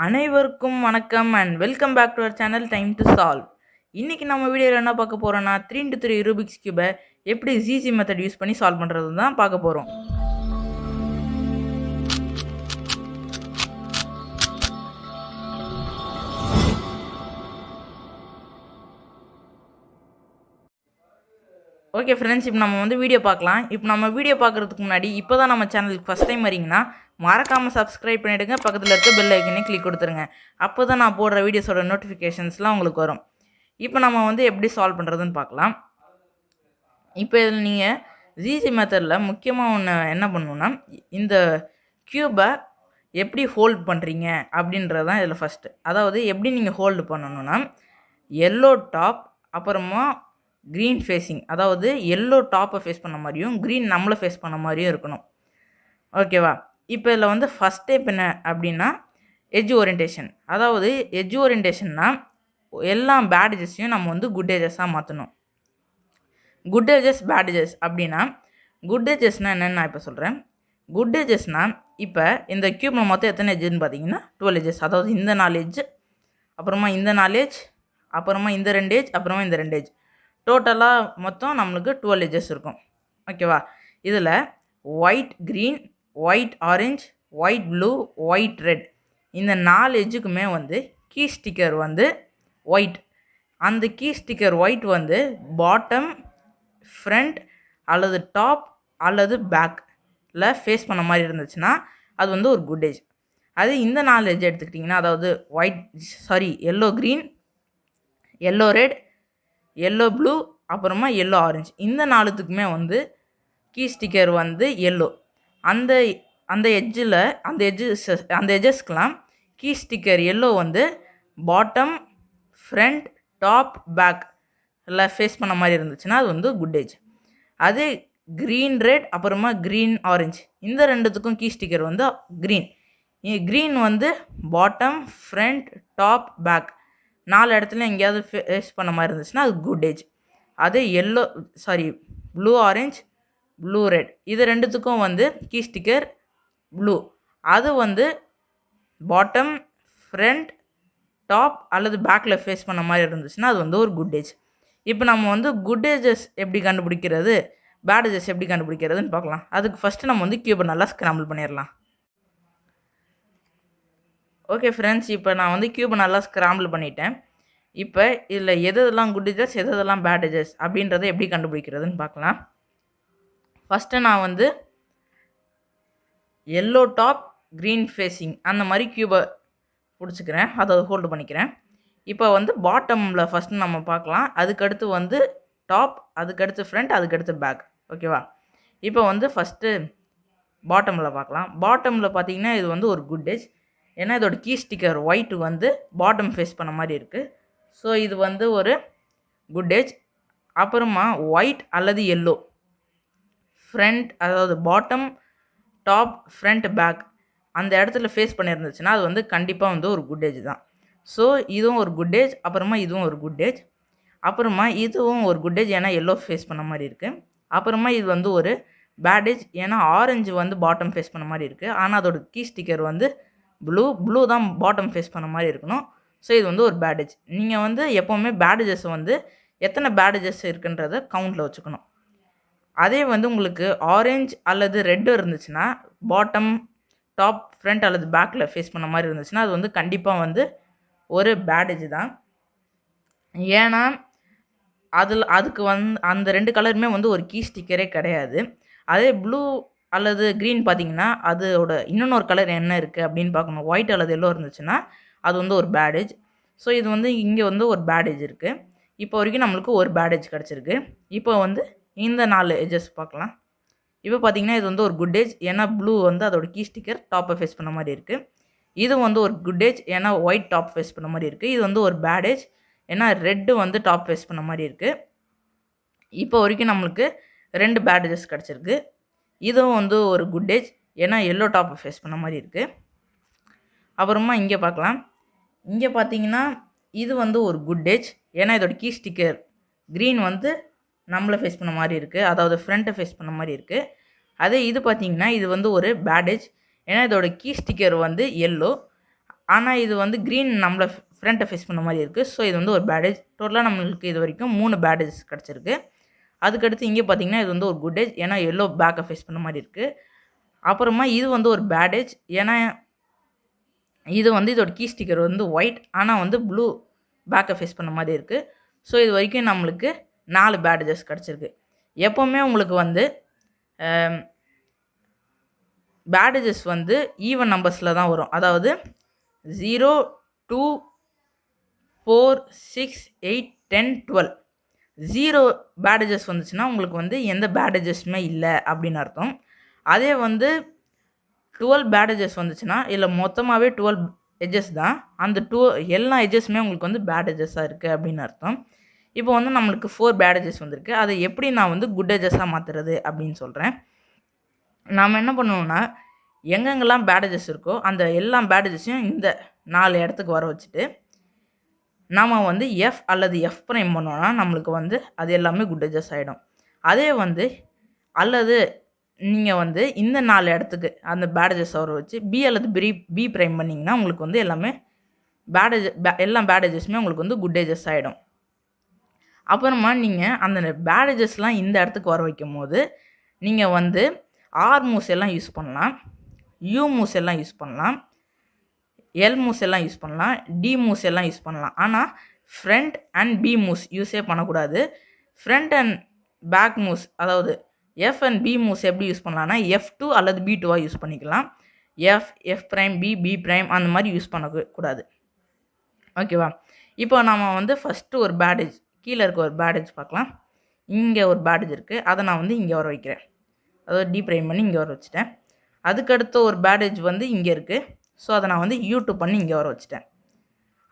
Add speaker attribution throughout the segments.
Speaker 1: அனைவருக்கும் வணக்கம் and welcome back to our channel time to solve. இன்றைக்கி நம்ம வீடியோவில் என்ன பார்க்க போகிறோன்னா 3x3 ரூபிக்ஸ் கியூபை எப்படி ஈஸி மெத்தட் யூஸ் பண்ணி சால்வ் பண்ணுறது தான் பார்க்க போகிறோம். ஓகே ஃப்ரெண்ட்ஸ், இப்போ நம்ம வீடியோ பார்க்கலாம். இப்போ நம்ம வீடியோ பார்க்குறதுக்கு முன்னாடி இப்போ தான் நம்ம சேனலுக்கு ஃபஸ்ட் டைம் வரீங்கன்னா மறக்காமல் சப்ஸ்கிரைப் பண்ணிவிடுங்க. பக்கத்தில் இருக்க பெல் ஐக்கனே கிளிக் கொடுத்துருங்க. அப்போ தான் நான் போடுற வீடியோஸோட நோட்டிஃபிகேஷன்ஸ்லாம் உங்களுக்கு வரும். இப்போ நம்ம எப்படி சால்வ் பண்ணுறதுன்னு பார்க்கலாம். இப்போ இதில் நீங்கள் ஈஸி மெத்தடில் முக்கியமாக ஒன்று என்ன பண்ணணுன்னா, இந்த க்யூபை எப்படி ஹோல்ட் பண்ணுறீங்க அப்படின்றது தான் இதில் ஃபஸ்ட்டு. அதாவது எப்படி நீங்கள் ஹோல்டு பண்ணணுன்னா, எல்லோ டாப் அப்புறமா க்ரீன் ஃபேஸிங், அதாவது எல்லோ டாப்பை ஃபேஸ் பண்ண மாதிரியும் க்ரீன் நம்மளை ஃபேஸ் பண்ண மாதிரியும் இருக்கணும். ஓகேவா? இப்போ இதில் ஃபஸ்ட் ஸ்டெப் என்ன அப்படின்னா எட்ஜ் ஓரியன்டேஷன். அதாவது எட்ஜ் ஓரியன்டேஷன்னா எல்லா பேடேஜஸையும் நம்ம குட் ஏஜஸாக மாற்றணும். குட் ஏஜஸ் பேடேஜஸ் அப்படின்னா, குட் ஏஜஸ்னால் என்னென்னு நான் இப்போ சொல்கிறேன். குட் ஏஜஸ்னால் இப்போ இந்த க்யூப்பில் மொத்தம் எத்தனை எட்ஜுன்னு பார்த்தீங்கன்னா 12 எட்ஜஸ். அதாவது இந்த 4 எட்ஜ், அப்புறமா இந்த 4 எட்ஜ், அப்புறமா இந்த 2 எட்ஜ், அப்புறமா இந்த 2 எட்ஜ், டோட்டலாக மொத்தம் நம்மளுக்கு 12 எட்ஜஸ் இருக்கும். ஓகேவா? இதில் white green, white orange, white blue, white red, இந்த 4 எட்ஜுக்குமே கீ ஸ்டிக்கர் ஒயிட். அந்த key sticker white bottom, front அல்லது டாப் அல்லது பேக்கில் ஃபேஸ் பண்ண மாதிரி இருந்துச்சுன்னா அது ஒரு குட் ஏஜ். அது இந்த 4 எட்ஜ் எடுத்துக்கிட்டிங்கன்னா, அதாவது yellow green, yellow red, yellow blue, அப்புறமா எல்லோ ஆரஞ்சு, இந்த 4த்துக்குமே கீ ஸ்டிக்கர் எல்லோ. அந்த அந்த எட்ஜில் அந்த எட்ஜஸ்க்கெலாம் key sticker yellow bottom, front, top, பேக்கில் ஃபேஸ் பண்ண மாதிரி இருந்துச்சுன்னா அது குட் ஏஜ். அதே க்ரீன் ரெட் அப்புறமா க்ரீன் ஆரஞ்சு, இந்த ரெண்டுத்துக்கும் key sticker green. Green bottom, front, top, back 4 இடத்துல எங்கேயாவது ஃபேஸ் பண்ண மாதிரி இருந்துச்சுன்னா அது குட் ஏஜ். அதே ப்ளூ ஆரஞ்ச், ப்ளூ ரெட், இது ரெண்டுத்துக்கும் கீ ஸ்டிக்கர் ப்ளூ. அது பாட்டம், ஃப்ரண்ட், டாப் அல்லது பேக்கில் ஃபேஸ் பண்ண மாதிரி இருந்துச்சுன்னா அது ஒரு குட் ஏஜ். இப்போ நம்ம குட் ஏஜஸ் எப்படி கண்டுபிடிக்கிறது, பேட் ஏஜஸ் எப்படி கண்டுபிடிக்கிறதுன்னு பார்க்கலாம். அதுக்கு ஃபஸ்ட்டு நம்ம க்யூபை நல்லா ஸ்க்ராம்பிள் பண்ணிடலாம். ஓகே ஃப்ரெண்ட்ஸ், இப்போ நான் க்யூபை நல்லா ஸ்க்ராம்பிள் பண்ணிட்டேன். இப்போ இதில் எதெல்லாம் குட் ஏஜஸ் எதெல்லாம் பேட் ஏஜஸ் அப்படின்றத எப்படி கண்டுபிடிக்கிறதுன்னு பார்க்கலாம். ஃபஸ்ட்டு நான் எல்லோ டாப் க்ரீன் ஃபேஸிங் அந்த மாதிரி க்யூபை பிடிச்சிக்கிறேன், அதை ஹோல்டு பண்ணிக்கிறேன். இப்போ பாட்டமில் ஃபஸ்ட்டு நம்ம பார்க்கலாம். அதுக்கடுத்து டாப், அதுக்கடுத்து ஃப்ரண்ட், அதுக்கடுத்து பேக். ஓகேவா? இப்போ ஃபஸ்ட்டு பாட்டமில் பார்க்கலாம். பாட்டமில் பார்த்தீங்கன்னா இது ஒரு குட் ஏஜ். ஏன்னா இதோட key sticker white bottom face பண்ண மாதிரி இருக்குது. ஸோ இது ஒரு குட் ஏஜ். அப்புறமா ஒயிட் அல்லது எல்லோ ஃப்ரண்ட், அதாவது பாட்டம், டாப், ஃப்ரண்ட், பேக் அந்த இடத்துல ஃபேஸ் பண்ணியிருந்துச்சுன்னா அது கண்டிப்பாக ஒரு குட் ஏஜ் தான். ஸோ இதுவும் ஒரு குட் ஏஜ். அப்புறமா இதுவும் ஒரு குட் ஏஜ். அப்புறமா இதுவும் ஒரு குட் ஏஜ், ஏன்னா எல்லோ ஃபேஸ் பண்ண மாதிரி இருக்குது. அப்புறமா இது ஒரு பேட் ஏஜ், ஏன்னா ஆரஞ்சு பாட்டம் ஃபேஸ் பண்ண மாதிரி இருக்குது. ஆனால் அதோட கீ ஸ்டிக்கர் ப்ளூ தான் பாட்டம் ஃபேஸ் பண்ண மாதிரி இருக்கணும். ஸோ இது ஒரு பேடேஜ். நீங்கள் எப்போவுமே பேடேஜஸ் எத்தனை பேடேஜஸ் இருக்குன்றதை கவுண்டில் வச்சுக்கணும். அதே உங்களுக்கு ஆரஞ்ச் அல்லது ரெட்டு இருந்துச்சுன்னா, பாட்டம், டாப், ஃப்ரண்ட் அல்லது பேக்கில் ஃபேஸ் பண்ண மாதிரி இருந்துச்சுன்னா அது கண்டிப்பாக ஒரு பேடேஜ் தான். ஏன்னா அதுக்கு அந்த 2 கலருமே ஒரு கீ ஸ்டிக்கரே கிடையாது. அதே ப்ளூ அல்லது க்ரீன் பார்த்தீங்கன்னா அதோட இன்னொரு கலர் என்ன இருக்குது அப்படின்னு பார்க்கணும். ஒயிட் அல்லது எல்லோ இருந்துச்சுன்னா அது ஒரு பேடேஜ். ஸோ இது இங்கே ஒரு பேடேஜ் இருக்குது. இப்போ வரைக்கும் நம்மளுக்கு ஒரு பேடேஜ் கிடச்சிருக்கு. இப்போ இந்த 4 எட்ஜஸ் பார்க்கலாம். இப்போ பார்த்தீங்கன்னா இது ஒரு குட் ஏஜ், ஏன்னா ப்ளூ அதோட கீ ஸ்டிக்கர் டாப்பை ஃபேஸ் பண்ண மாதிரி இருக்குது. இது ஒரு குட் ஏஜ், ஏன்னா ஒயிட் டாப் ஃபேஸ் பண்ண மாதிரி இருக்குது. இது ஒரு பேடேஜ், ஏன்னா ரெட்டு டாப் ஃபேஸ் பண்ண மாதிரி இருக்குது. இப்போ வரைக்கும் நம்மளுக்கு 2 பேடேஜஸ் கிடச்சிருக்கு. இதுவும் ஒரு குட் ஏஜ், ஏன்னா எல்லோ டாப்பை ஃபேஸ் பண்ண மாதிரி இருக்குது. அப்புறமா இங்கே பார்க்கலாம். இங்கே பார்த்தீங்கன்னா இது ஒரு குட் ஏஜ், ஏன்னா இதோட கீ ஸ்டிக்கர் க்ரீன் நம்மளை ஃபேஸ் பண்ண மாதிரி இருக்குது, அதாவது ஃப்ரண்ட்டை ஃபேஸ் பண்ண மாதிரி இருக்குது. அதே இது பார்த்தீங்கன்னா இது ஒரு பேடேஜ், ஏன்னா இதோட கீ ஸ்டிக்கர் எல்லோ. ஆனால் இது வந்து க்ரீன் நம்மளை ஃப்ரண்ட்டை ஃபேஸ் பண்ண மாதிரி இருக்குது. ஸோ இது வந்து ஒரு பேடேஜ். டோட்டலாக நம்மளுக்கு இது வரைக்கும் 3 பேடேஜ் கிடச்சிருக்கு. அதுக்கடுத்து இங்கே பார்த்தீங்கன்னா இது வந்து ஒரு குட்டேஜ், ஏன்னா எல்லோ பேக்கை ஃபேஸ் பண்ண மாதிரி இருக்குது. அப்புறமா இது வந்து ஒரு பேடேஜ், ஏன்னா இது வந்து இதோட கீ ஸ்டிக்கர் வந்து ஒயிட், ஆனால் வந்து ப்ளூ பேக்கை ஃபேஸ் பண்ண மாதிரி இருக்குது. ஸோ இது வரைக்கும் நம்மளுக்கு 4 பேடேஜஸ் கிடச்சிருக்கு. எப்போவுமே உங்களுக்கு வந்து பேடேஜஸ் வந்து ஈவன் நம்பர்ஸில் தான் வரும். அதாவது 0, 2, 4, 6, 8, 10, 12. 0 பேடேஜஸ் வந்துச்சுன்னா உங்களுக்கு வந்து எந்த பேடேஜஸுமே இல்லை அப்படின்னு அர்த்தம். அதே வந்து 12 பேடேஜஸ் வந்துச்சுன்னா இல்லை மொத்தமாகவே 12 எட்ஜஸ் தான், அந்த எல்லா எட்ஜஸுமே உங்களுக்கு வந்து பேடேஜஸாக இருக்குது அப்படின்னு அர்த்தம். இப்போ வந்து நம்மளுக்கு 4 பேடேஜஸ் வந்திருக்கு. அதை எப்படி நான் வந்து குட் எட்ஜஸாக மாற்றுறது அப்படின்னு சொல்கிறேன். நாம் என்ன பண்ணுவோம்னா, எங்கெங்கெல்லாம் பேடேஜஸ் இருக்கோ அந்த எல்லா பேடேஜஸையும் இந்த 4 இடத்துக்கு வர வச்சுட்டு நாம் வந்து எஃப் அல்லது எஃப் ப்ரைம் பண்ணோன்னா நம்மளுக்கு வந்து அது எல்லாமே குட் எட்ஜஸ் ஆகிடும். அதே வந்து அல்லது நீங்கள் வந்து இந்த 4 இடத்துக்கு அந்த பேடேஜஸ் வர வச்சு பி அல்லது பி ப்ரைம் பண்ணிங்கன்னா உங்களுக்கு வந்து எல்லாமே எல்லா பேடேஜஸுமே உங்களுக்கு வந்து குட் எட்ஜஸ் ஆகிடும். அப்புறமா நீங்கள் அந்த பேடேஜஸ்லாம் இந்த இடத்துக்கு வர வைக்கும் போது நீங்கள் வந்து ஆர் மூஸ் எல்லாம் யூஸ் பண்ணலாம், யூ மூஸ் எல்லாம் யூஸ் பண்ணலாம், எல் மூஸ் எல்லாம் யூஸ் பண்ணலாம், டி மூஸ் எல்லாம் யூஸ் பண்ணலாம். ஆனால் ஃப்ரண்ட் அண்ட் பி மூஸ் யூஸே பண்ணக்கூடாது. ஃப்ரண்ட் அண்ட் பேக் மூஸ், அதாவது எஃப் அண்ட் பி மூஸ் எப்படி யூஸ் பண்ணலான்னா F2 அல்லது B2 யூஸ் பண்ணிக்கலாம். எஃப் ப்ரைம் பி ப்ரைம் அந்த மாதிரி யூஸ் பண்ணக்கூடாது. ஓகேவா? இப்போ நம்ம வந்து ஃபஸ்ட்டு ஒரு பேடேஜ், கீழே இருக்க ஒரு பேடேஜ் பார்க்கலாம். இங்கே ஒரு பேடேஜ் இருக்குது, அதை நான் வந்து இங்கே வர வைக்கிறேன். அதாவது டி ப்ரைம் பண்ணி இங்கே வர வச்சுட்டேன். அதுக்கடுத்த ஒரு பேடேஜ் வந்து இங்கே இருக்குது. ஸோ அதை நான் வந்து U2 பண்ணி இங்கே வர வச்சுட்டேன்.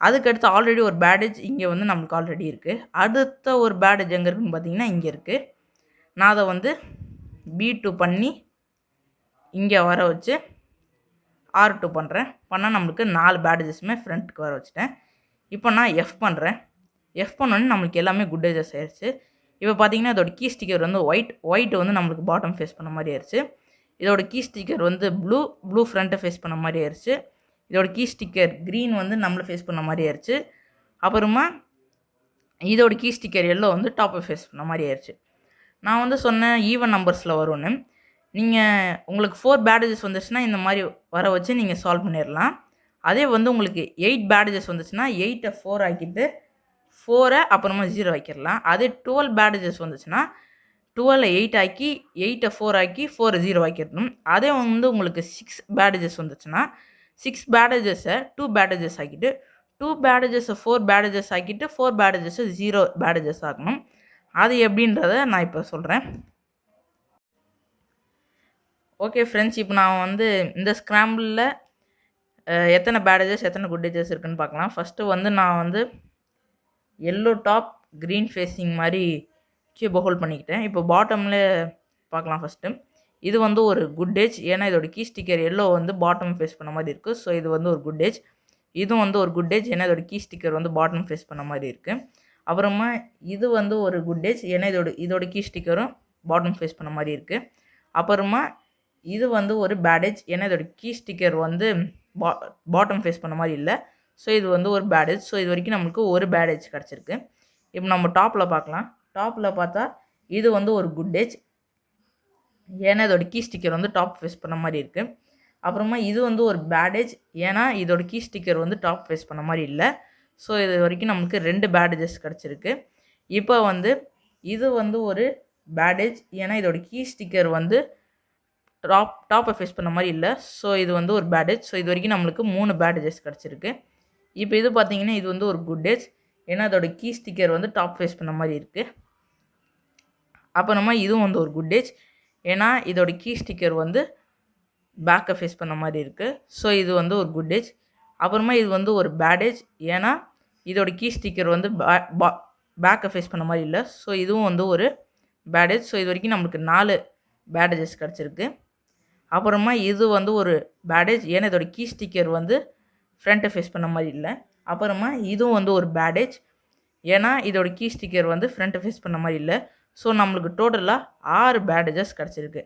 Speaker 1: அதுக்கடுத்து ஆல்ரெடி ஒரு பேடேஜ் இங்கே வந்து நம்மளுக்கு ஆல்ரெடி இருக்குது. அடுத்த ஒரு பேடேஜ் எங்கே இருக்குதுன்னு பார்த்தீங்கன்னா இங்கே இருக்குது. நான் அதை வந்து B2 பண்ணி இங்கே வர வச்சு R2 பண்ணுறேன். பண்ணால் நம்மளுக்கு 4 பேடேஜஸுமே ஃப்ரண்ட்டுக்கு வர வச்சுட்டேன். இப்போ நான் எஃப் பண்ணுறேன். எஃப் பண்ணோன்னே நம்மளுக்கு எல்லாமே குட் எட்ஜஸ் ஆயிடுச்சு. இப்போ பார்த்தீங்கன்னா இதோட கீ ஸ்டிக்கர் வந்து ஒயிட் வந்து நம்மளுக்கு பாட்டம் ஃபேஸ் பண்ண மாதிரி ஆயிடுச்சு. இதோட கீ ஸ்டிக்கர் வந்து ப்ளூ ஃப்ரண்ட்டை ஃபேஸ் பண்ண மாதிரி ஆயிடுச்சு. இதோட கீ ஸ்டிக்கர் க்ரீன் வந்து நம்மளை ஃபேஸ் பண்ண மாதிரி ஆயிடுச்சு. அப்புறமா இதோட கீ ஸ்டிக்கர் எல்லோ வந்து டாப்பை ஃபேஸ் பண்ண மாதிரி ஆயிடுச்சு. நான் வந்து சொன்னேன் ஈவன் நம்பர்ஸில் வரும்னு. நீங்கள் உங்களுக்கு 4 பேடேஜஸ் வந்துச்சுன்னா இந்த மாதிரி வர வச்சு நீங்கள் சால்வ் பண்ணிடலாம். அதே வந்து உங்களுக்கு 8 பேடேஜஸ் வந்துச்சுன்னா 8ஐ 4 ஆக்கிட்டு 4ஐ அப்புறமா 0 ஆக்கிடலாம். அதே 12 பேடேஜஸ் வந்துச்சுன்னா 12ஐ 8 ஆக்கி 8ஐ 4 ஆக்கி 4ஐ 0 ஆக்கிடணும். அதே வந்து உங்களுக்கு 6 பேடேஜஸ் வந்துச்சுன்னா 6 பேடேஜஸை 2 பேடேஜஸ் ஆக்கிட்டு 2 பேடேஜஸை 4 பேடேஜஸ் ஆக்கிட்டு 4 பேடேஜஸை 0 பேடேஜஸ் ஆக்கணும். அது எப்படின்றத நான் இப்போ சொல்கிறேன். ஓகே ஃப்ரெண்ட்ஸ், இப்போ நான் வந்து இந்த ஸ்க்ராம்பிளில் எத்தனை பேடேஜஸ் எத்தனை குட் எட்ஜஸ் இருக்குதுன்னு பார்க்கலாம். ஃபஸ்ட்டு வந்து நான் வந்து எல்லோ டாப் க்ரீன் ஃபேஸிங் மாதிரி கியூபை ஹோல்ட் பண்ணிக்கிட்டேன். இப்போ பாட்டமில் பார்க்கலாம். ஃபஸ்ட்டு இது வந்து ஒரு குட் எட்ஜ், ஏன்னா இதோட கீ ஸ்டிக்கர் எல்லோ வந்து பாட்டம் ஃபேஸ் பண்ண மாதிரி இருக்குது. ஸோ இது வந்து ஒரு குட் எட்ஜ். இதுவும் வந்து ஒரு குட் எட்ஜ், ஏன்னா இதோட கீ ஸ்டிக்கர் வந்து பாட்டம் ஃபேஸ் பண்ண மாதிரி இருக்குது. அப்புறமா இது வந்து ஒரு குட் எட்ஜ், ஏன்னா இதோட கீ ஸ்டிக்கரும் பாட்டம் ஃபேஸ் பண்ண மாதிரி இருக்குது. அப்புறமா இது வந்து ஒரு பேடேஜ், ஏன்னா இதோட கீ ஸ்டிக்கர் வந்து பாட்டம் ஃபேஸ் பண்ண மாதிரி இல்லை. ஸோ இது வந்து ஒரு பேடேஜ். ஸோ இது வரைக்கும் நம்மளுக்கு ஒரு பேடேஜ் கிடச்சிருக்கு. இப்போ நம்ம டாப்பில் பார்க்கலாம். டாப்பில் பார்த்தா இது வந்து ஒரு குட் எட்ஜ், ஏன்னா இதோட கீ ஸ்டிக்கர் வந்து டாப் ஃபேஸ் பண்ண மாதிரி இருக்குது. அப்புறமா இது வந்து ஒரு பேடேஜ், ஏன்னா இதோட கீ ஸ்டிக்கர் வந்து டாப் ஃபேஸ் பண்ண மாதிரி இல்லை. ஸோ இது வரைக்கும் நமக்கு 2 பேடேஜஸ் கிடச்சிருக்கு. இப்போ வந்து இது வந்து ஒரு பேடேஜ், ஏன்னா இதோட கீ ஸ்டிக்கர் வந்து டாப்பை ஃபேஸ் பண்ண மாதிரி இல்லை. ஸோ இது வந்து ஒரு பேடேஜ். ஸோ இது வரைக்கும் நம்மளுக்கு 3 பேடேஜஸ் கிடச்சிருக்கு. இப்போ இது பார்த்தீங்கன்னா இது வந்து ஒரு குட் எட்ஜ், ஏன்னா அதோட கீ ஸ்டிக்கர் வந்து டாப் ஃபேஸ் பண்ண மாதிரி இருக்குது. அப்புறமா இதுவும் வந்து ஒரு குட் எட்ஜ், ஏன்னா இதோட கீ ஸ்டிக்கர் வந்து பேக்கை ஃபேஸ் பண்ண மாதிரி இருக்குது. ஸோ இது வந்து ஒரு குட் எட்ஜ். அப்புறமா இது வந்து ஒரு பேடேஜ், ஏன்னா இதோட கீ ஸ்டிக்கர் வந்து பேக்கை ஃபேஸ் பண்ண மாதிரி இல்லை. ஸோ இதுவும் வந்து ஒரு பேடேஜ். ஸோ இது வரைக்கும் நம்மளுக்கு 4 பேடேஜஸ் கிடச்சிருக்கு. அப்புறமா இது வந்து ஒரு பேடேஜ், ஏன்னா இதோட கீ ஸ்டிக்கர் வந்து ஃப்ரண்ட்டை ஃபேஸ் பண்ண மாதிரி இல்லை. அப்புறமா இதுவும் வந்து ஒரு பேடேஜ், ஏன்னா இதோட கீ ஸ்டிக்கர் வந்து ஃப்ரண்ட்டை ஃபேஸ் பண்ண மாதிரி இல்லை. ஸோ நம்மளுக்கு டோட்டலாக 6 பேடேஜஸ் கிடச்சிருக்கு.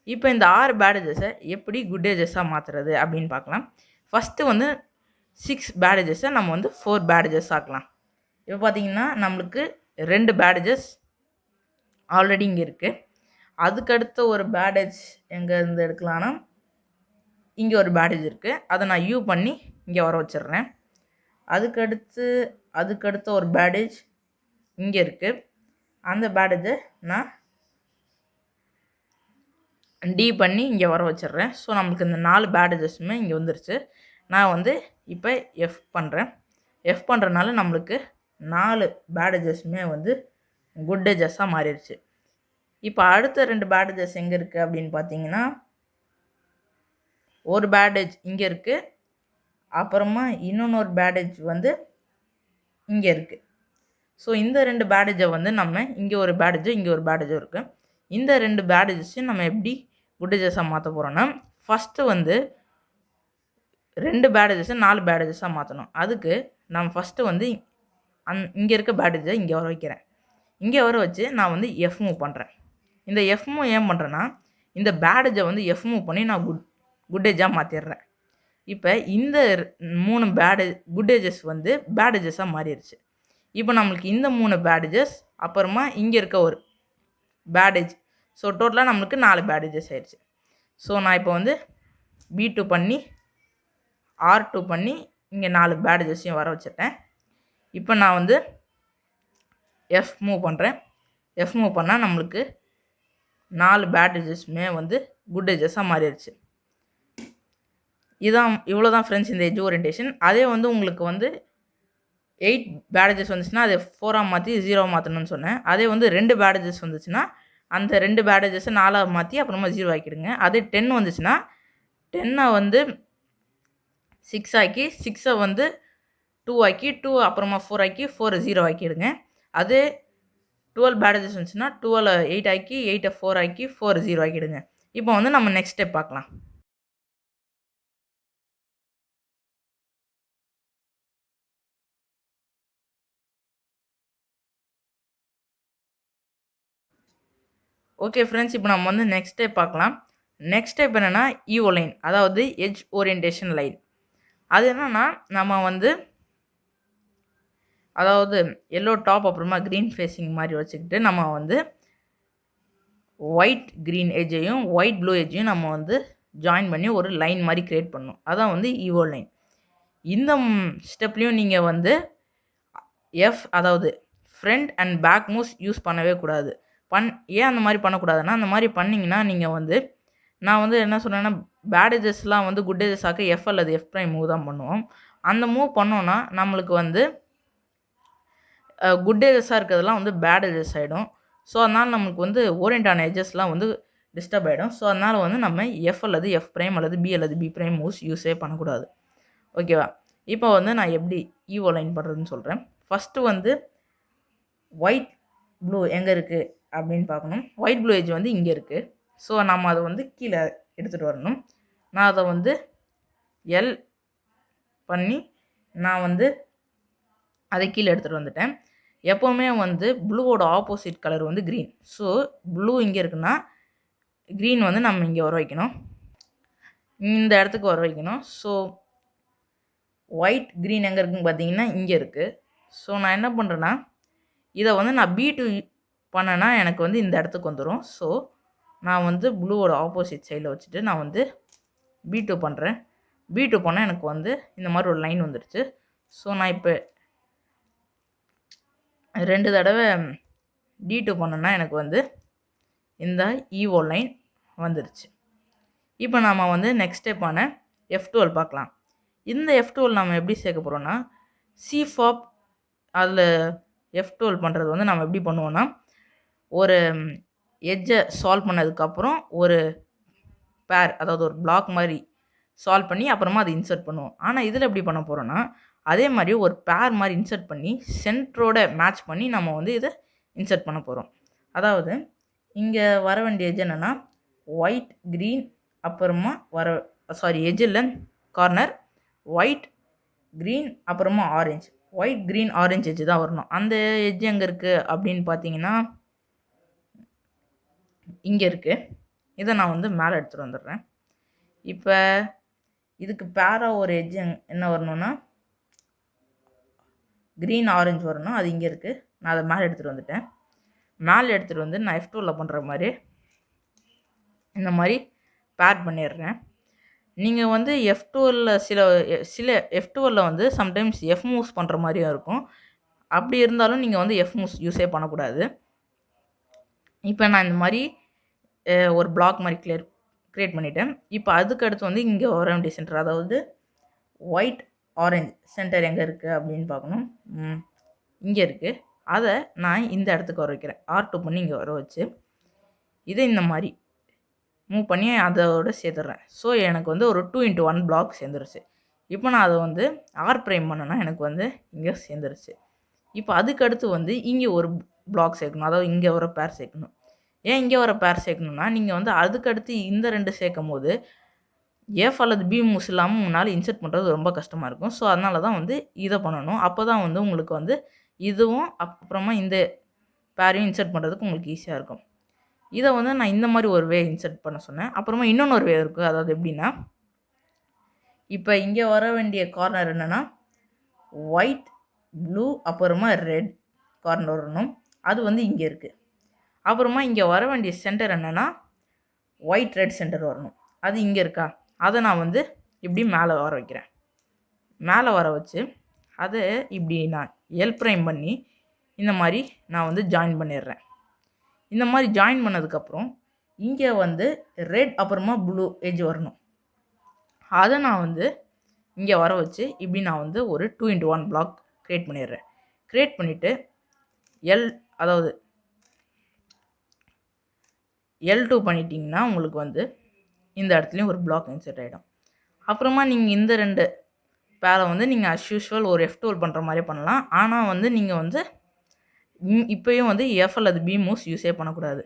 Speaker 1: இப்போ இந்த 6 பேடேஜஸை எப்படி குட் எட்ஜஸாக மாற்றுறது அப்படின்னு பார்க்கலாம். ஃபஸ்ட்டு வந்து 6 பேடேஜஸை நம்ம வந்து 4 பேடேஜஸ் ஆக்கலாம். இப்போ பார்த்தீங்கன்னா நம்மளுக்கு 2 பேடேஜஸ் ஆல்ரெடி இங்கே இருக்குது. அதுக்கடுத்த ஒரு பேடேஜ் எங்கேருந்து எடுக்கலான்னா இங்கே ஒரு பேடேஜ் இருக்குது. அதை நான் யூ பண்ணி இங்கே வர வச்சிடுறேன். அதுக்கடுத்த ஒரு பேடேஜ் இங்கே இருக்குது. அந்த பேடேஜை நான் டி பண்ணி இங்கே வர வச்சிடுறேன். ஸோ நம்மளுக்கு இந்த 4 பேடேஜஸுமே இங்கே வந்துருச்சு. நான் வந்து இப்போ எஃப் பண்ணுறேன். எஃப் பண்ணுறதுனால நம்மளுக்கு 4 பேடேஜஸுமே வந்து குட் எட்ஜஸாக மாறிடுச்சு. இப்போ அடுத்த 2 பேடேஜஸ் எங்கே இருக்குது அப்படின்னு பார்த்தீங்கன்னா, ஒரு பேடேஜ் இங்கே இருக்குது, அப்புறமா இன்னொன்று பேடேஜ் வந்து இங்கே இருக்குது. ஸோ இந்த 2 பேடேஜை வந்து நம்ம இங்கே ஒரு பேடேஜும் இங்கே ஒரு பேடேஜும் இருக்குது. இந்த 2 பேடேஜஸையும் நம்ம எப்படி குட் எட்ஜஸாக மாற்ற போகிறோன்னா, ஃபஸ்ட்டு வந்து 2 பேடேஜஸை 4 பேடேஜஸாக மாற்றணும். அதுக்கு நான் ஃபஸ்ட்டு வந்து இங்கே இருக்க பேடேஜை இங்கே வர வைக்கிறேன். இங்கே வர வச்சு நான் வந்து எஃப் மூவ் பண்ணுறேன். இந்த எஃப் மூவ் ஏன் பண்ணுறேன்னா, இந்த பேடேஜை வந்து எஃப் மூவ் பண்ணி நான் குட் எட்ஜாக மாற்றிடுறேன். இப்போ இந்த 3 குட் எட்ஜஸ் வந்து பேடேஜஸாக மாறிடுச்சு. இப்போ நம்மளுக்கு இந்த 3 பேடேஜஸ் அப்புறமா இங்கே இருக்க ஒரு பேடேஜ், ஸோ டோட்டலாக நம்மளுக்கு 4 பேடேஜஸ் ஆயிடுச்சு. ஸோ நான் இப்போ வந்து B2 பண்ணி R2 பண்ணி இங்கே 4 பேடேஜஸையும் வர வச்சுட்டேன். இப்போ நான் வந்து எஃப் மூவ் பண்ணுறேன். எஃப் மூவ் பண்ணால் நம்மளுக்கு 4 பேடேஜஸுமே வந்து குட் எட்ஜஸாக மாறிடுச்சு. இவ்வளோ தான் ஃப்ரெண்ட்ஸ் இந்த எட்ஜ் ஓரியன்டேஷன். அதே வந்து உங்களுக்கு வந்து 8 பேடேஜஸ் வந்துச்சுன்னா அதை 4ஆக மாற்றி 0 மாற்றணும்னு சொன்னேன். அதே வந்து 2 பேடேஜஸ் வந்துச்சுன்னா அந்த 2 பேடேஜஸை 4ஆக மாற்றி அப்புறமா 0 ஆக்கிடுங்க. அதே 10 வந்துச்சுன்னா 10 வந்து 6 ஆக்கி 6 வந்து 2 ஆக்கி 2 அப்புறமா 4 ஆக்கி 4 0 ஆக்கிடுங்க. அதே 12 பேடேஜஸ் வந்துச்சுன்னா 12 8 ஆக்கி 8 4 ஆக்கி 4 0 ஆக்கிடுங்க. இப்போ வந்து நம்ம நெக்ஸ்ட் ஸ்டெப் பார்க்கலாம். ஓகே ஃப்ரெண்ட்ஸ், இப்போ நம்ம வந்து நெக்ஸ்ட் ஸ்டெப் பார்க்கலாம். நெக்ஸ்ட் ஸ்டெப் என்னென்னா ஈவோ லைன், அதாவது எட்ஜ் ஓரியன்டேஷன் லைன். அது என்னென்னா நம்ம வந்து அதாவது எல்லோ டாப் அப்புறமா க்ரீன் ஃபேஸிங் மாதிரி வச்சுக்கிட்டு நம்ம வந்து ஒயிட் க்ரீன் எட்ஜையும் ஒயிட் ப்ளூ எட்ஜையும் நம்ம வந்து ஜாயின் பண்ணி ஒரு லைன் மாதிரி க்ரியேட் பண்ணணும். அதான் வந்து ஈவோ லைன். இந்த ஸ்டெப்லேயும் நீங்கள் வந்து அதாவது front and back moves use பண்ணவே கூடாது. ஏன் அந்த மாதிரி பண்ணக்கூடாதுன்னா, அந்த மாதிரி பண்ணிங்கன்னா நீங்கள் வந்து நான் வந்து என்ன சொன்னேன்னா பேடேஜஸ்லாம் வந்து குட் எட்ஜஸ் ஆக்க எஃப் அல்லது எஃப் ப்ரைம் மூவ் தான் பண்ணுவோம். அந்த மூவ் பண்ணோன்னா நம்மளுக்கு வந்து குட் எட்ஜஸாக இருக்கிறதெல்லாம் வந்து பேட் எட்ஜஸ் ஆகிடும். ஸோ அதனால் நம்மளுக்கு வந்து ஓரியன்ட் ஆன எட்ஜஸ்லாம் வந்து டிஸ்டர்ப் ஆகிடும். ஸோ அதனால் வந்து நம்ம எஃப் அல்லது எஃப் ப்ரைம் அல்லது பி ப்ரைம் மூவ்ஸ் யூஸே பண்ணக்கூடாது. ஓகேவா? இப்போ வந்து நான் எப்படி ஈவோ லைன் பண்ணுறதுன்னு சொல்கிறேன். ஃபஸ்ட்டு வந்து ஒயிட் ப்ளூ எங்கே இருக்குது அப்படின்னு பார்க்கணும். ஒயிட் ப்ளூ எட்ஜ் வந்து இங்கே இருக்குது. ஸோ நம்ம அதை வந்து கீழே எடுத்துகிட்டு வரணும். நான் அதை வந்து எல் பண்ணி நான் வந்து அதை கீழே எடுத்துகிட்டு வந்துட்டேன். எப்போவுமே வந்து ப்ளூவோட ஆப்போசிட் கலர் வந்து க்ரீன். ஸோ ப்ளூ இங்கே இருக்குன்னா க்ரீன் வந்து நம்ம இங்கே வர வைக்கணும், இந்த இடத்துக்கு வர வைக்கணும். ஸோ ஒயிட் க்ரீன் எங்கே இருக்குதுன்னு பார்த்தீங்கன்னா இங்கே இருக்குது. ஸோ நான் என்ன பண்ணுறேன்னா இதை வந்து நான் B2 பண்ணேன்னா எனக்கு வந்து இந்த இடத்துக்கு வந்துடும். ஸோ நான் வந்து ப்ளூவோட ஆப்போசிட் சைடில் வச்சுட்டு நான் வந்து B2 பண்ணுறேன். B2 பண்ணால் எனக்கு வந்து இந்த மாதிரி ஒரு லைன் வந்துடுச்சு. ஸோ நான் இப்போ 2 தடவை D2 பண்ணேன்னா எனக்கு வந்து இந்த ஈவோ லைன் வந்துடுச்சு. இப்போ நாம் வந்து நெக்ஸ்ட் ஸ்டெப்பான F12 பார்க்கலாம். இந்த F12 நம்ம எப்படி சேர்க்க போகிறோன்னா CFOP அதில் F12 பண்ணுறது வந்து நம்ம எப்படி பண்ணுவோன்னா ஒரு எட்ஜை சால்வ் பண்ணதுக்கப்புறம் ஒரு பேர், அதாவது ஒரு பிளாக் மாதிரி சால்வ் பண்ணி அப்புறமா அதை இன்சர்ட் பண்ணுவோம். ஆனால் இதில் எப்படி பண்ண போகிறோன்னா அதே மாதிரி ஒரு பேர் மாதிரி இன்சர்ட் பண்ணி சென்டரோட மேட்ச் பண்ணி நம்ம வந்து இதை இன்சர்ட் பண்ண போகிறோம். அதாவது இங்கே வர வேண்டிய எட்ஜ் என்னென்னா ஒயிட் க்ரீன் அப்புறமா எட்ஜில் கார்னர் ஒயிட் க்ரீன் அப்புறமா orange, white green orange edge தான் வரணும். அந்த எட்ஜ் எங்கே இருக்குது அப்படின்னு பார்த்தீங்கன்னா இங்கே இருக்குது. இதை நான் வந்து மேலே எடுத்துகிட்டு வந்துடுறேன். இப்போ இதுக்கு பேராக ஒரு எட்ஜ் என்ன வரணும்னா க்ரீன் ஆரஞ்சு வரணும். அது இங்கே இருக்குது. நான் அதை மேலே எடுத்துகிட்டு வந்துட்டேன். மேலே எடுத்துகிட்டு வந்து நான் F2வில் பண்ணுற மாதிரி இந்த மாதிரி பேர் பண்ணிடுறேன். நீங்கள் வந்து F2வில் சில F2வில் வந்து சம்டைம்ஸ் எஃப் மூவ்ஸ் பண்ணுற மாதிரியும் இருக்கும். அப்படி இருந்தாலும் நீங்கள் வந்து எஃப் மூவ்ஸ் யூஸே பண்ணக்கூடாது. இப்போ நான் இந்த மாதிரி ஒரு பிளாக் மாதிரி க்ரியேட் பண்ணிட்டேன். இப்போ அதுக்கு அடுத்து வந்து இங்கே வர வேண்டிய சென்டர், அதாவது ஒயிட் ஆரஞ்சு சென்டர் எங்கே இருக்குது அப்படின்னு பார்க்கணும். இங்கே இருக்குது. அதை நான் இந்த இடத்துக்கு வர வைக்கிறேன். R2 பண்ணி இங்கே வர வச்சு இதை இந்த மாதிரி மூவ் பண்ணி அதோட சேர்த்துட்றேன். ஸோ எனக்கு வந்து ஒரு 2x1 பிளாக் சேர்ந்துருச்சு. இப்போ நான் அதை வந்து R ப்ரைம் பண்ணேன்னா எனக்கு வந்து இங்கே சேர்ந்துருச்சு. இப்போ அதுக்கடுத்து வந்து இங்கே ஒரு பிளாக் சேர்க்கணும், அதாவது இங்கே வர பேர் சேர்க்கணும். ஏன் இங்கே வர பேர் சேர்க்கணுன்னா, நீங்கள் வந்து அதுக்கடுத்து இந்த 2 சேர்க்கும் போது எஃப் அல்லது பி மூவ்ஸ் இல்லாமல் முன்னால் இன்சர்ட் பண்ணுறது ரொம்ப கஷ்டமாக இருக்கும். ஸோ அதனால தான் வந்து இதை பண்ணணும். அப்போ தான் வந்து உங்களுக்கு வந்து இதுவும் அப்புறமா இந்த பேரையும் இன்சர்ட் பண்ணுறதுக்கு உங்களுக்கு ஈஸியாக இருக்கும். இதை வந்து நான் இந்த மாதிரி ஒரு வே இன்சர்ட் பண்ண சொன்னேன். அப்புறமா இன்னொன்று ஒரு வே இருக்குது. அதாவது எப்படின்னா, இப்போ இங்கே வர வேண்டிய கார்னர் என்னென்னா ஒயிட், ப்ளூ, அப்புறமா ரெட் கார்னர் வரணும். அது வந்து இங்கே இருக்குது. அப்புறமா இங்கே வர வேண்டிய சென்டர் என்னென்னா ஒயிட் ரெட் சென்டர் வரணும். அது இங்கே இருக்கா? அதை நான் வந்து இப்படி மேலே வர வைக்கிறேன். மேலே வர வச்சு அதை இப்படி நான் எல் ப்ரைம் பண்ணி இந்த மாதிரி நான் வந்து ஜாயின் பண்ணிடுறேன். இந்த மாதிரி ஜாயின் பண்ணதுக்கப்புறம் இங்கே வந்து ரெட் அப்புறமா ப்ளூ எட்ஜ் வரணும். அதை நான் வந்து இங்கே வர வச்சு இப்படி நான் வந்து ஒரு 2x1 பிளாக் க்ரியேட் பண்ணிடுறேன். க்ரியேட் பண்ணிவிட்டு அதாவது L2 பண்ணிட்டீங்கன்னா உங்களுக்கு வந்து இந்த இடத்துலையும் ஒரு பிளாக் இன்சர்ட் ஆகிடும். அப்புறமா நீங்கள் இந்த 2 பேரை வந்து நீங்கள் அஸ் யூஷுவல் ஒரு F2 பண்ணுற மாதிரி பண்ணலாம். ஆனால் வந்து நீங்கள் வந்து இப்போயும் வந்து எஃப் அல்லது பி மூவ்ஸ் யூஸே பண்ணக்கூடாது.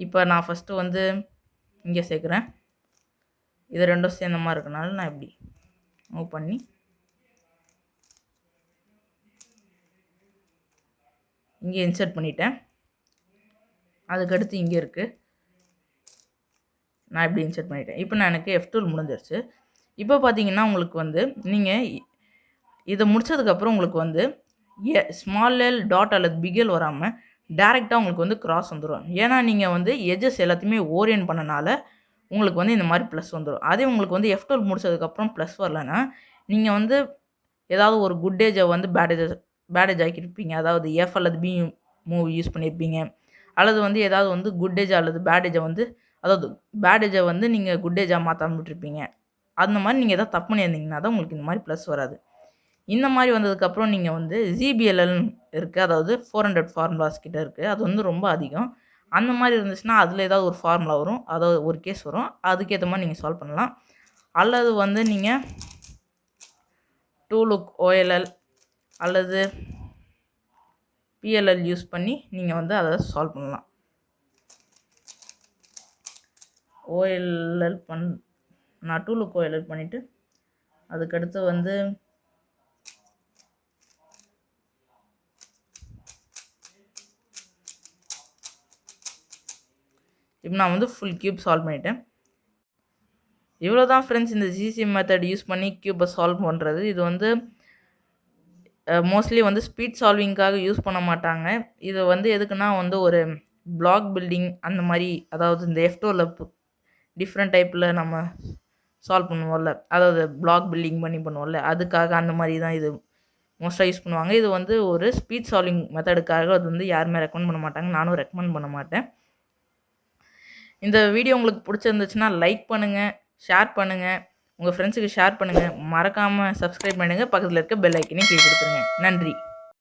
Speaker 1: இப்போ நான் ஃபஸ்ட்டு வந்து இங்கே சேர்க்குறேன். இது ரெண்டும் சேர்ந்த மாதிரி இருக்கனால நான் இப்படி மூவ் பண்ணி இங்கே இன்சர்ட் பண்ணிட்டேன். அதுக்கடுத்து இங்கே இருக்குது. நான் இப்படி இன்சர்ட் பண்ணிட்டேன். இப்போ நான் எனக்கு F2 முடிஞ்சிருச்சு. இப்போ பார்த்தீங்கன்னா உங்களுக்கு வந்து நீங்கள் இதை முடித்ததுக்கப்புறம் உங்களுக்கு வந்து ஸ்மால் எல் டாட் அல்லது பிகல் வராமல் டேரெக்டாக உங்களுக்கு வந்து கிராஸ் வந்துடும். ஏன்னா நீங்கள் வந்து எஜஸ் எல்லாத்தையுமே ஓரியன்ட் பண்ணனால உங்களுக்கு வந்து இந்த மாதிரி ப்ளஸ் வந்துடும். அதே உங்களுக்கு வந்து F2 முடிச்சதுக்கப்புறம் ப்ளஸ் வரலன்னா நீங்கள் வந்து ஏதாவது ஒரு குட்டேஜை வந்து பேடேஜ் ஆக்கியிருப்பீங்க. அதாவது எஃப் அல்லது பி மூவ் யூஸ் பண்ணியிருப்பீங்க. அல்லது வந்து ஏதாவது வந்து குட்டேஜ் அல்லது பேடேஜை வந்து அதாவது பேடேஜை வந்து நீங்கள் குட்டேஜாக மாற்றாம விட்டுருப்பீங்க. அந்த மாதிரி நீங்கள் எதாவது தப்பு பண்ணியிருந்தீங்கன்னா தான் உங்களுக்கு இந்த மாதிரி ப்ளஸ் வராது. இந்த மாதிரி வந்ததுக்கப்புறம் நீங்கள் வந்து ZBLL இருக்குது, அதாவது 400 ஃபார்முலாஸ் கிட்ட இருக்குது. அது வந்து ரொம்ப அதிகம். அந்த மாதிரி இருந்துச்சுன்னா அதில் ஏதாவது ஒரு ஃபார்முலா வரும், அதாவது ஒரு கேஸ் வரும். அதுக்கேற்ற மாதிரி நீங்கள் சால்வ் பண்ணலாம். அல்லது வந்து நீங்கள் 2 look OLL அல்லது PLL யூஸ் பண்ணி நீங்கள் வந்து அதை சால்வ் பண்ணலாம். OLL நான் 2 look OLL பண்ணிவிட்டு அதுக்கடுத்து வந்து இப்போ நான் வந்து ஃபுல் க்யூப் சால்வ் பண்ணிட்டேன். இவ்வளோ தான் ஃப்ரெண்ட்ஸ் இந்த ஜிசி மெத்தட் யூஸ் பண்ணி க்யூப்பை சால்வ் பண்ணுறது. இது வந்து மோஸ்ட்லி வந்து ஸ்பீட் சால்விங்காக யூஸ் பண்ண மாட்டாங்க. இது வந்து எதுக்குன்னா வந்து ஒரு பிளாக் பில்டிங் அந்த மாதிரி, அதாவது இந்த F2வில் டிஃப்ரெண்ட் டைப்பில் நம்ம சால்வ் பண்ணுவோம்ல, அதாவது பிளாக் பில்டிங் பண்ணி பண்ணுவோம்ல, அதுக்காக அந்த மாதிரி தான் இது மோஸ்ட்டாக யூஸ் பண்ணுவாங்க. இது வந்து ஒரு ஸ்பீட் சால்விங் மெத்தடுக்காக அது வந்து யாருமே ரெக்கமெண்ட் பண்ண மாட்டாங்க. நானும் ரெக்கமெண்ட் பண்ண மாட்டேன். இந்த வீடியோ உங்களுக்கு பிடிச்சிருந்துச்சுன்னா லைக் பண்ணுங்கள், ஷேர் பண்ணுங்கள், உங்கள் ஃப்ரெண்ட்ஸுக்கு ஷேர் பண்ணுங்கள். மறக்காமல் சப்ஸ்கிரைப் பண்ணுங்கள். பக்கத்தில் இருக்க பெல் ஐக்கனையும் கிளிக் கொடுத்துருங்க. நன்றி.